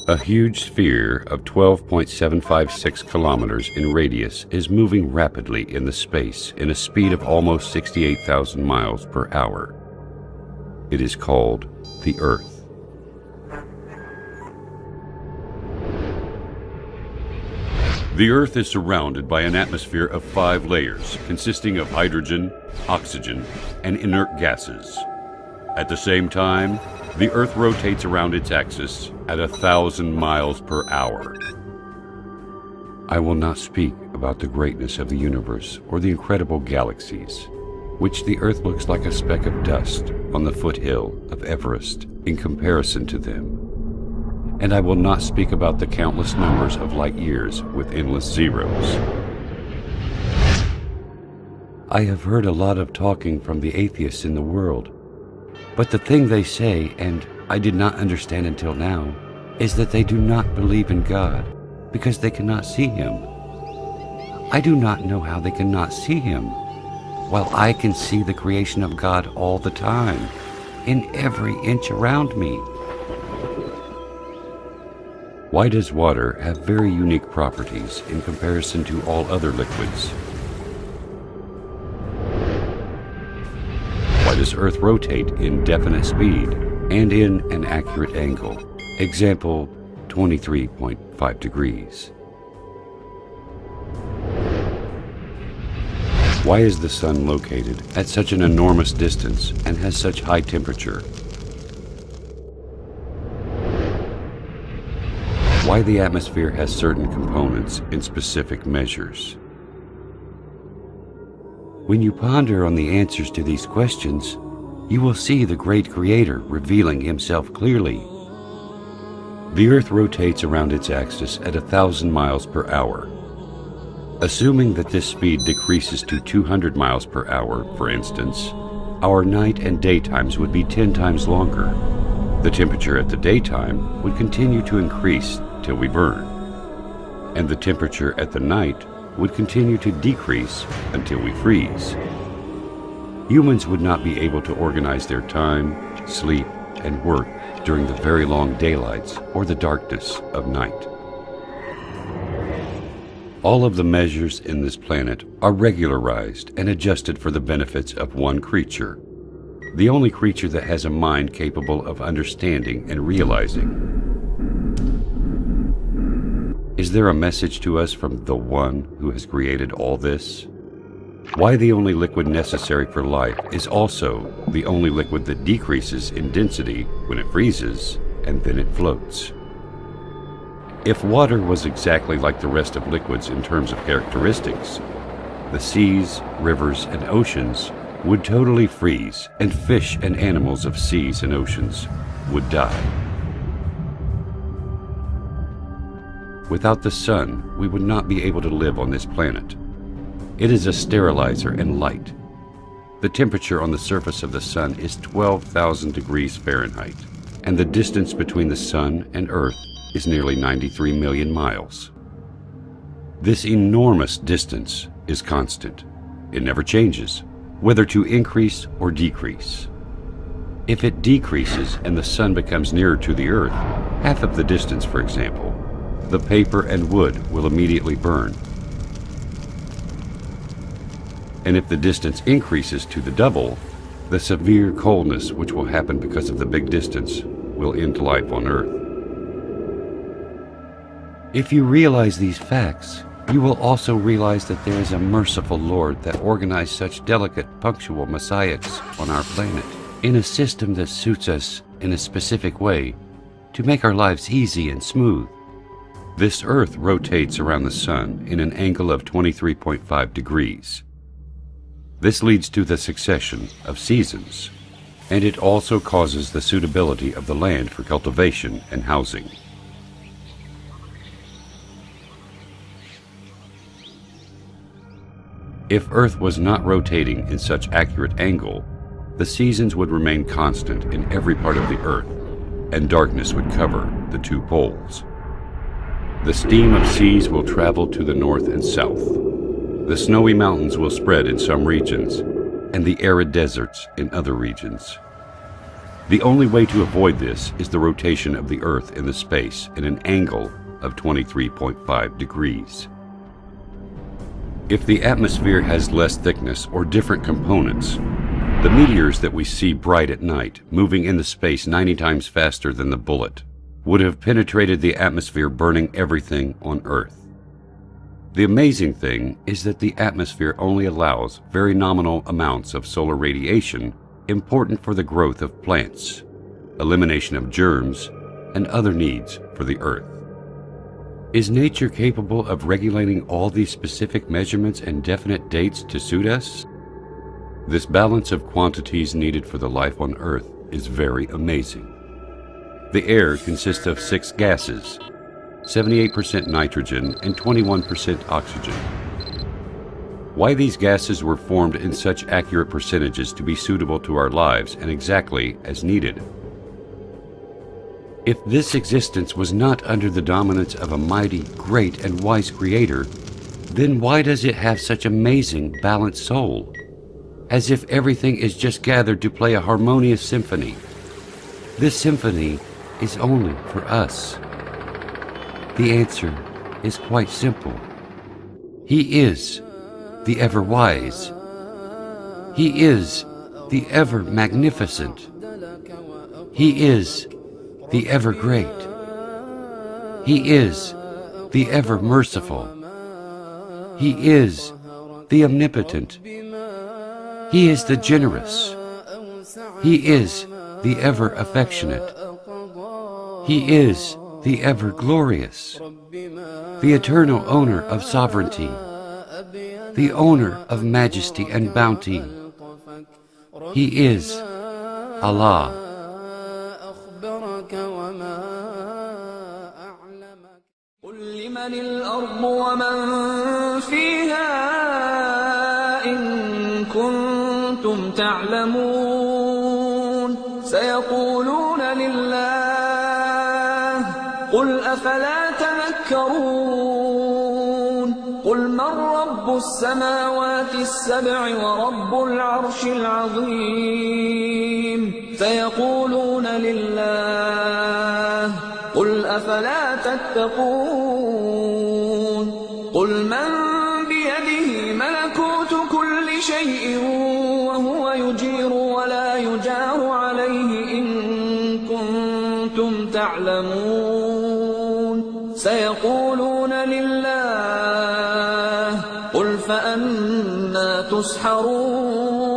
A huge sphere of 12.756 kilometers in radius is moving rapidly in the space in a speed of almost 68,000 miles per hour. It is called the Earth. The Earth is surrounded by an atmosphere of 5 layers consisting of hydrogen, oxygen, and inert gases. At the same time, the Earth rotates around its axis at 1,000 miles per hour. I will not speak about the greatness of the universe or the incredible galaxies, which the Earth looks like a speck of dust on the foothill of Everest in comparison to them. And I will not speak about the countless numbers of light years with endless zeros. I have heard a lot of talking from the atheists in the world, but the thing they say, and I did not understand until now, is that they do not believe in God because they cannot see Him. I do not know how they cannot see Him, while I can see the creation of God all the time, in every inch around me. Why does water have very unique properties in comparison to all other liquids? Why does Earth rotate in definite speed and in an accurate angle? Example, 23.5 degrees. Why is the Sun located at such an enormous distance and has such high temperature? Why the atmosphere has certain components in specific measures? When you ponder on the answers to these questions, you will see the great Creator revealing Himself clearly. The Earth rotates around its axis at 1,000 miles per hour. Assuming that this speed decreases to 200 miles per hour, for instance, our night and daytimes would be 10 times longer. The temperature at the daytime would continue to increase till we burn, and the temperature at the night would continue to decrease until we freeze. Humans would not be able to organize their time, sleep, and work during the very long daylights or the darkness of night. All of the measures in this planet are regularized and adjusted for the benefits of one creature, the only creature that has a mind capable of understanding and realizing. Is there a message to us from the One who has created all this? Why the only liquid necessary for life is also the only liquid that decreases in density when it freezes and then it floats. If water was exactly like the rest of liquids in terms of characteristics, the seas, rivers, and oceans would totally freeze, and fish and animals of seas and oceans would die. Without the Sun, we would not be able to live on this planet. It is a sterilizer and light. The temperature on the surface of the Sun is 12,000 degrees Fahrenheit, and the distance between the Sun and Earth is nearly 93 million miles. This enormous distance is constant. It never changes, whether to increase or decrease. If it decreases and the Sun becomes nearer to the Earth, half of the distance, for example, the paper and wood will immediately burn. And if the distance increases to the double, the severe coldness which will happen because of the big distance will end life on Earth. If you realize these facts, you will also realize that there is a merciful Lord that organized such delicate, punctual messiahs on our planet in a system that suits us in a specific way to make our lives easy and smooth. This Earth rotates around the Sun in an angle of 23.5 degrees. This leads to the succession of seasons, and it also causes the suitability of the land for cultivation and housing. If Earth was not rotating in such accurate angle, the seasons would remain constant in every part of the Earth, and darkness would cover the 2 poles. The steam of seas will travel to the north and south. The snowy mountains will spread in some regions, and the arid deserts in other regions. The only way to avoid this is the rotation of the Earth in the space in an angle of 23.5 degrees. If the atmosphere has less thickness or different components, the meteors that we see bright at night, moving in the space 90 times faster than the bullet, would have penetrated the atmosphere, burning everything on Earth. The amazing thing is that the atmosphere only allows very nominal amounts of solar radiation important for the growth of plants, elimination of germs, and other needs for the Earth. Is nature capable of regulating all these specific measurements and definite dates to suit us? This balance of quantities needed for the life on Earth is very amazing. The air consists of 6 gases, 78% nitrogen and 21% oxygen. Why these gases were formed in such accurate percentages to be suitable to our lives and exactly as needed? If this existence was not under the dominance of a mighty, great, and wise Creator, then why does it have such amazing, balanced soul? As if everything is just gathered to play a harmonious symphony. This symphony is only for us. The answer is quite simple. He is the ever-wise. He is the ever-magnificent. He is the ever-great. He is the ever-merciful. He is the omnipotent. He is the generous. He is the ever-affectionate. He is the ever-glorious, the eternal owner of sovereignty, the owner of majesty and bounty. He is Allah. قل لمن الأرض ومن فيها إن كنتم تعلمون سيقولون لله قل أفلا تذكرون قل من رب السماوات السبع ورب العرش العظيم سيقولون لله قل أفلا تتقون قل من بيده ملكوت كل شيء وهو يجير ولا يجار عليه إن كنتم تعلمون سيقولون لله قل فأنى تسحرون